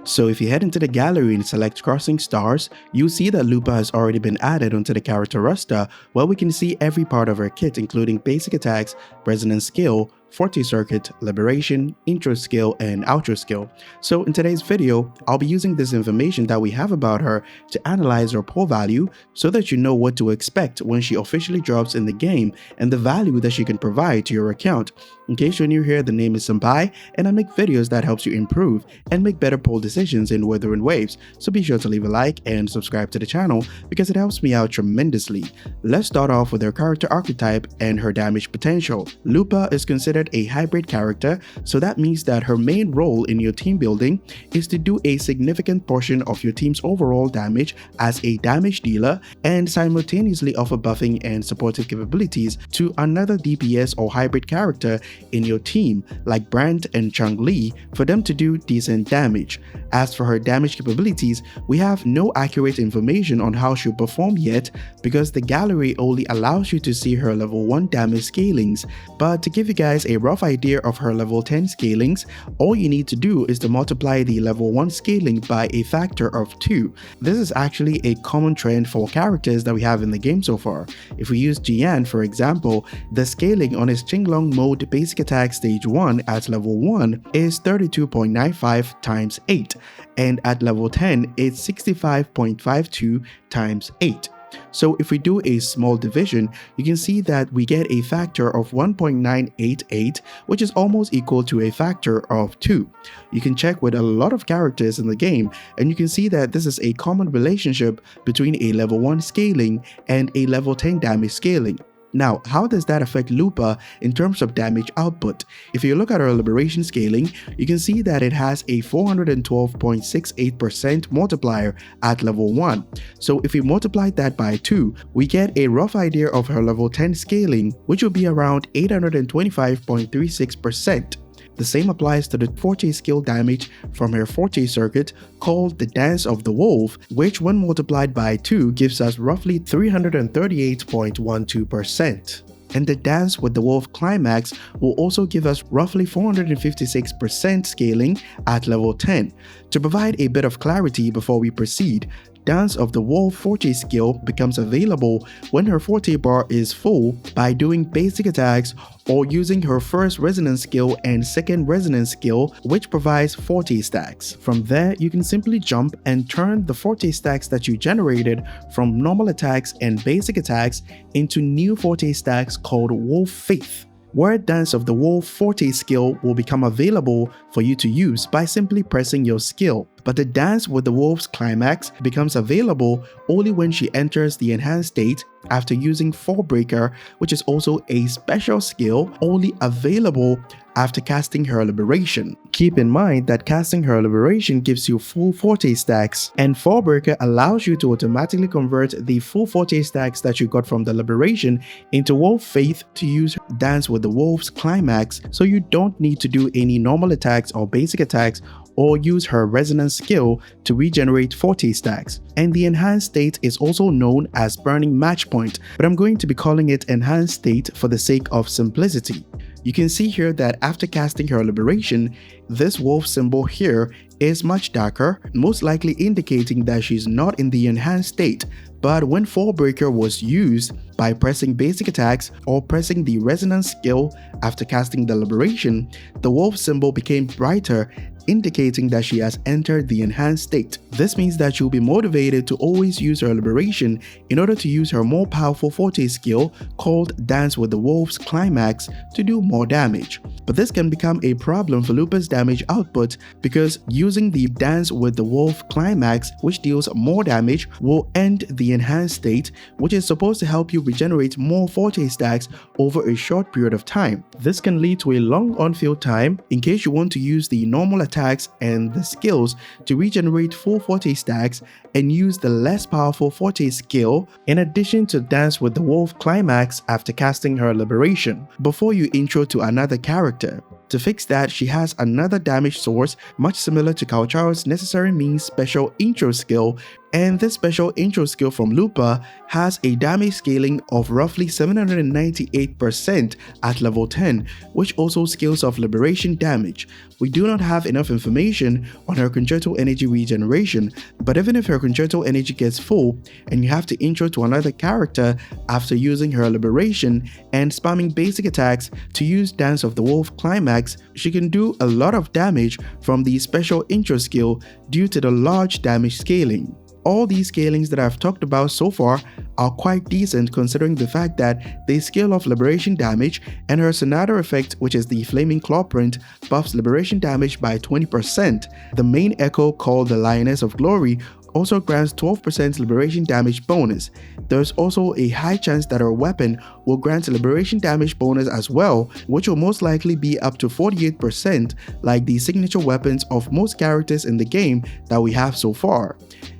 So if you head into the gallery and select Crossing Stars, you'll see that Lupa has already been added onto the character roster, where we can see every part of her kit including basic attacks, resonance skill, Forte circuit, liberation, intro skill, and outro skill. So in today's video, I'll be using this information that we have about her to analyze her pull value so that you know what to expect when she officially drops in the game and the value that she can provide to your account. In case you're new here, the name is Senpai and I make videos that helps you improve and make better pull decisions in Wuthering waves, so be sure to leave a like and subscribe to the channel because it helps me out tremendously. Let's start off with her character archetype and her damage potential. Lupa is considered a hybrid character, so that means that her main role in your team building is to do a significant portion of your team's overall damage as a damage dealer and simultaneously offer buffing and supportive capabilities to another DPS or hybrid character in your team like Brand and Chun-Li for them to do decent damage. As for her damage capabilities, we have no accurate information on how she'll perform yet because the gallery only allows you to see her level 1 damage scalings, but to give you guys a rough idea of her level 10 scalings, all you need to do is to multiply the level 1 scaling by a factor of 2. This is actually a common trend for characters that we have in the game so far. If we use Jian for example, the scaling on his Qinglong mode basic attack stage 1 at level 1 is 32.95 times 8, and at level 10 it's 65.52 times 8. So if we do a small division, you can see that we get a factor of 1.988, which is almost equal to a factor of 2. You can check with a lot of characters in the game and you can see that this is a common relationship between a level 1 scaling and a level 10 damage scaling. Now, how does that affect Lupa in terms of damage output? If you look at our liberation scaling, you can see that it has a 412.68% multiplier at level 1. So if we multiply that by 2, we get a rough idea of her level 10 scaling, which will be around 825.36%. The same applies to the Forte skill damage from her Forte circuit called the Dance of the Wolf, which when multiplied by 2 gives us roughly 338.12%. And the Dance with the Wolf climax will also give us roughly 456% scaling at level 10. To provide a bit of clarity before we proceed, Dance of the Wolf Forte skill becomes available when her Forte bar is full by doing basic attacks or using her first resonance skill and second resonance skill, which provides Forte stacks. From there, you can simply jump and turn the Forte stacks that you generated from normal attacks and basic attacks into new Forte stacks called Wolf Faith, where Dance of the Wolf Forte skill will become available for you to use by simply pressing your skill. But the Dance with the Wolf's climax becomes available only when she enters the enhanced state after using Fallbreaker, which is also a special skill only available after casting her liberation. Keep in mind that casting her liberation gives you full Forte stacks, and Fallbreaker allows you to automatically convert the full Forte stacks that you got from the liberation into Wolf Faith to use Dance with the Wolf's climax, so you don't need to do any normal attacks or basic attacks or use her resonance skill to regenerate Forte stacks. And the enhanced state is also known as Burning Match Point, but I'm going to be calling it enhanced state for the sake of simplicity. You can see here that after casting her liberation, this wolf symbol here is much darker, most likely indicating that she's not in the enhanced state. But when Fallbreaker was used by pressing basic attacks or pressing the resonance skill after casting the liberation, the wolf symbol became brighter, indicating that she has entered the enhanced state. This means that she'll be motivated to always use her liberation in order to use her more powerful Forte skill called Dance with the Wolf's climax to do more damage. But this can become a problem for Lupa's damage output because using the Dance with the Wolf climax, which deals more damage, will end the enhanced state, which is supposed to help you regenerate more Forte stacks over a short period of time. This can lead to a long on-field time in case you want to use the normal attacks and the skills to regenerate full Forte stacks and use the less powerful Forte skill in addition to Dance with the Wolf climax after casting her liberation before you intro to another character. To fix that, she has another damage source much similar to Cao Chao's Necessary Means special intro skill, And this special intro skill from Lupa has a damage scaling of roughly 798% at level 10, which also scales off liberation damage. We do not have enough information on her concerto energy regeneration, but even if her concerto energy gets full and you have to intro to another character after using her liberation and spamming basic attacks to use Dance of the Wolf climax, she can do a lot of damage from the special intro skill due to the large damage scaling. All these scalings that I've talked about so far are quite decent considering the fact that they scale off liberation damage, and her Sonata effect, which is the flaming claw print, buffs liberation damage by 20%. The main echo, called the Lioness of Glory, also grants 12% liberation damage bonus. There's also a high chance that her weapon will grant a liberation damage bonus as well, which will most likely be up to 48%, like the signature weapons of most characters in the game that we have so far.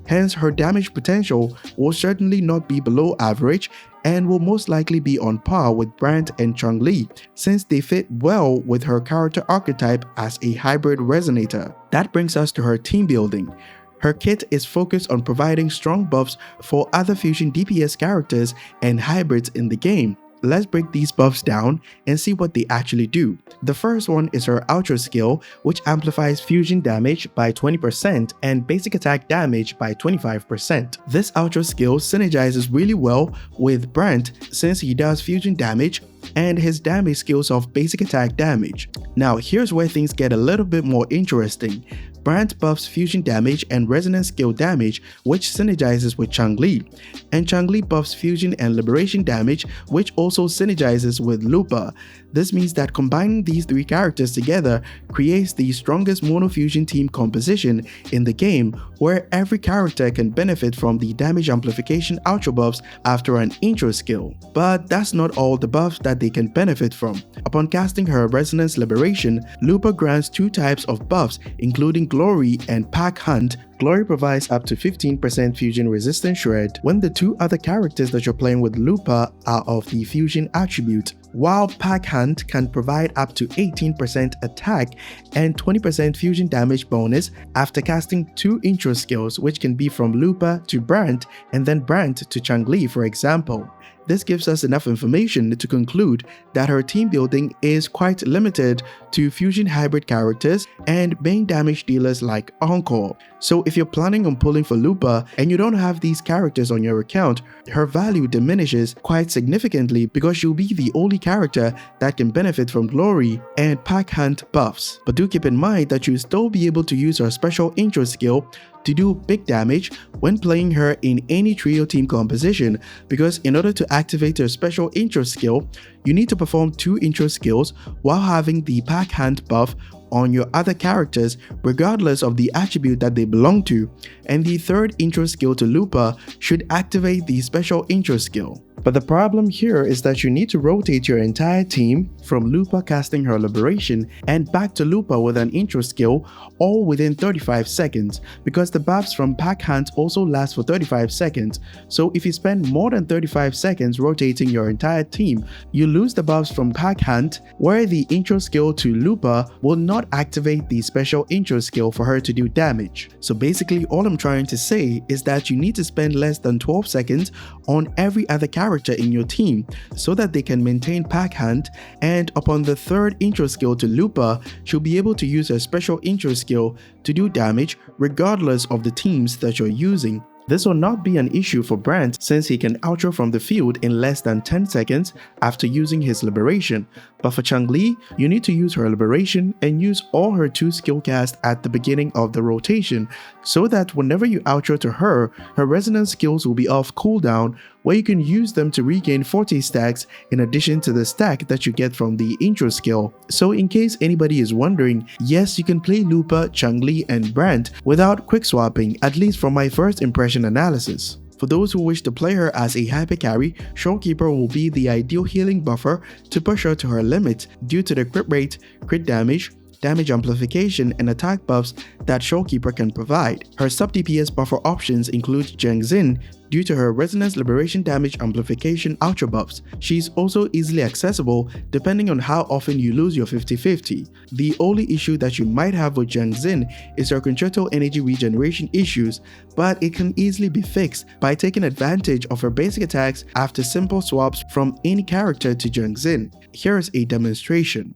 Hence, her damage potential will certainly not be below average and will most likely be on par with Brand and Chun-Li, since they fit well with her character archetype as a hybrid resonator. That brings us to her team building. Her kit is focused on providing strong buffs for other fusion DPS characters and hybrids in the game. Let's break these buffs down and see what they actually do. The first one is her Ultra skill, which amplifies fusion damage by 20% and basic attack damage by 25%. This Ultra skill synergizes really well with Brand since he does fusion damage and his damage scales off basic attack damage. Now here's where things get a little bit more interesting. Brand buffs fusion damage and resonance skill damage, which synergizes with Chun-Li, and Chun-Li buffs fusion and liberation damage, which also synergizes with Lupa. This means that combining these three characters together creates the strongest mono-fusion team composition in the game, where every character can benefit from the damage amplification ultra buffs after an intro skill. But that's not all the buffs that they can benefit from. Upon casting her Resonance Liberation, Lupa grants two types of buffs, including Glory and Pack Hunt. Glory provides up to 15% fusion resistance shred when the two other characters that you're playing with Lupa are of the fusion attribute, while Pack Hunt can provide up to 18% attack and 20% fusion damage bonus after casting two intro skills, which can be from Lupa to Brand and then Brand to Chun-Li, for example. This gives us enough information to conclude that her team building is quite limited to fusion hybrid characters and main damage dealers like Encore. So if you're planning on pulling for Lupa and you don't have these characters on your account, her value diminishes quite significantly because she'll be the only character that can benefit from Glory and Pack Hunt buffs. But do keep in mind that you'll still be able to use her special intro skill to do big damage when playing her in any trio team composition, because in order to activate her special intro skill, you need to perform two intro skills while having the Pack Hunt buff on your other characters regardless of the attribute that they belong to, and the third intro skill to Lupa should activate the special intro skill. But the problem here is that you need to rotate your entire team from Lupa casting her liberation and back to Lupa with an intro skill all within 35 seconds, because the buffs from Pack Hunt also last for 35 seconds. So if you spend more than 35 seconds rotating your entire team, you lose the buffs from Pack Hunt, where the intro skill to Lupa will not activate the special intro skill for her to do damage. So basically all I'm trying to say is that you need to spend less than 12 seconds on every other character in your team so that they can maintain Pack Hunt, and upon the third intro skill to Lupa, she'll be able to use her special intro skill to do damage regardless of the teams that you're using. This will not be an issue for Brand since he can outro from the field in less than 10 seconds after using his liberation, but for Chun-Li, you need to use her liberation and use all her two skill casts at the beginning of the rotation, so that whenever you outro to her, her resonance skills will be off cooldown, where you can use them to regain 40 stacks in addition to the stack that you get from the intro skill. So in case anybody is wondering, yes, you can play Lupa, Chun-Li and Brand without quick swapping, at least from my first impression analysis. For those who wish to play her as a hyper carry, Shorekeeper will be the ideal healing buffer to push her to her limit due to the crit rate, crit damage, damage amplification, and attack buffs that Shorekeeper can provide. Her sub-DPS buffer options include Zhengzin due to her resonance liberation damage amplification ultra buffs. She's also easily accessible depending on how often you lose your 50-50. The only issue that you might have with Zhengzin is her concerto energy regeneration issues, but it can easily be fixed by taking advantage of her basic attacks after simple swaps from any character to Zhengzin. Here's a demonstration.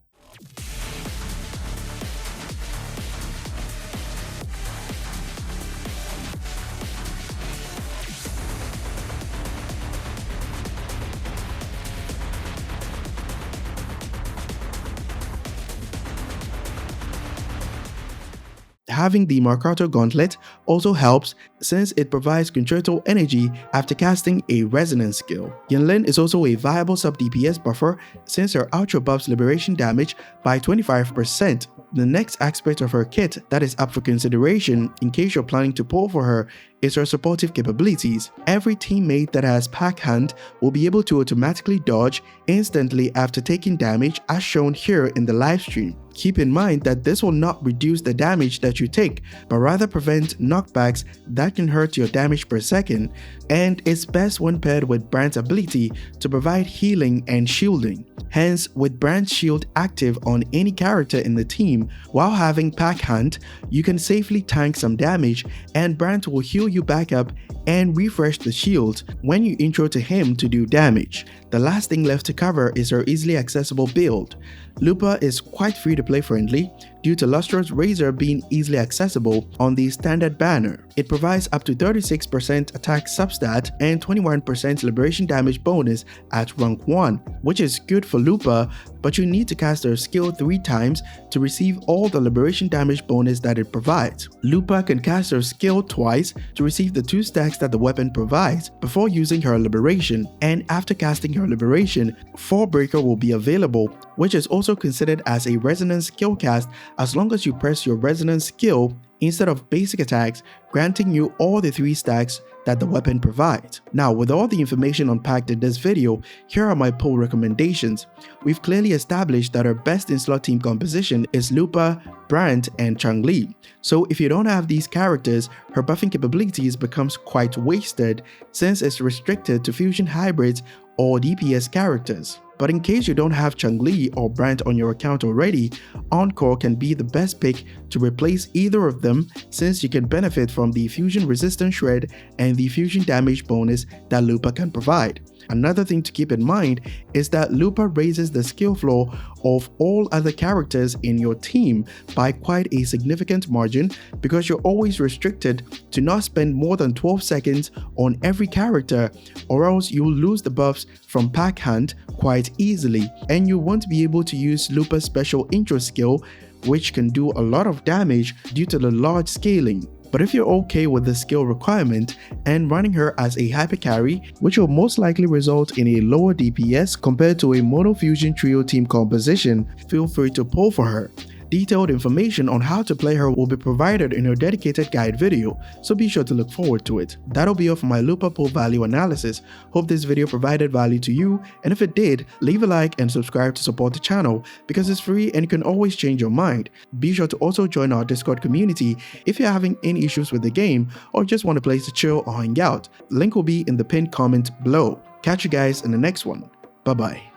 Having the Mercato Gauntlet also helps since it provides concerto energy after casting a resonance skill. Yanlin is also a viable sub-DPS buffer since her ultra buffs liberation damage by 25%. The next aspect of her kit that is up for consideration in case you're planning to pull for her is her supportive capabilities. Every teammate that has Pack Hand will be able to automatically dodge instantly after taking damage as shown here in the live stream. Keep in mind that this will not reduce the damage that you take, but rather prevent knockbacks that can hurt your damage per second, and it's best when paired with Brand's ability to provide healing and shielding. Hence, with Brand's shield active on any character in the team, while having Pack Hand, you can safely tank some damage and Brand will heal you back up and refresh the shield when you intro to him to do damage. The last thing left to cover is her easily accessible build. Lupa is quite free-to-play friendly due to Lustra's Razor being easily accessible on the standard banner. It provides up to 36% attack substat and 21% liberation damage bonus at rank 1, which is good for Lupa, but you need to cast her skill 3 times to receive all the liberation damage bonus that it provides. Lupa can cast her skill twice to receive the 2 stacks that the weapon provides before using her liberation, and after casting her liberation, 4 breaker will be available, which is also considered as a resonance skill cast as long as you press your resonance skill instead of basic attacks, granting you all the 3 stacks that the weapon provides. Now, with all the information unpacked in this video, here are my pull recommendations. We've clearly established that our best in-slot team composition is Lupa, Brand, and Changli. So if you don't have these characters, her buffing capabilities becomes quite wasted since it's restricted to fusion hybrids or DPS characters. But in case you don't have Changli or Brand on your account already, Encore can be the best pick to replace either of them since you can benefit from the fusion resistance shred and the fusion damage bonus that Lupa can provide. Another thing to keep in mind is that Lupa raises the skill floor of all other characters in your team by quite a significant margin because you're always restricted to not spend more than 12 seconds on every character, or else you'll lose the buffs from Pack Hand quite easily, and you won't be able to use Lupa's special intro skill, which can do a lot of damage due to the large scaling. But if you're okay with the skill requirement and running her as a hyper carry, which will most likely result in a lower DPS compared to a mono fusion trio team composition, feel free to pull for her. Detailed information on how to play her will be provided in her dedicated guide video, so be sure to look forward to it. That'll be all for my Lupa pull value analysis. Hope this video provided value to you, and if it did, leave a like and subscribe to support the channel because it's free and you can always change your mind. Be sure to also join our Discord community if you're having any issues with the game or just want a place to chill or hang out. Link will be in the pinned comment below. Catch you guys in the next one. Bye bye.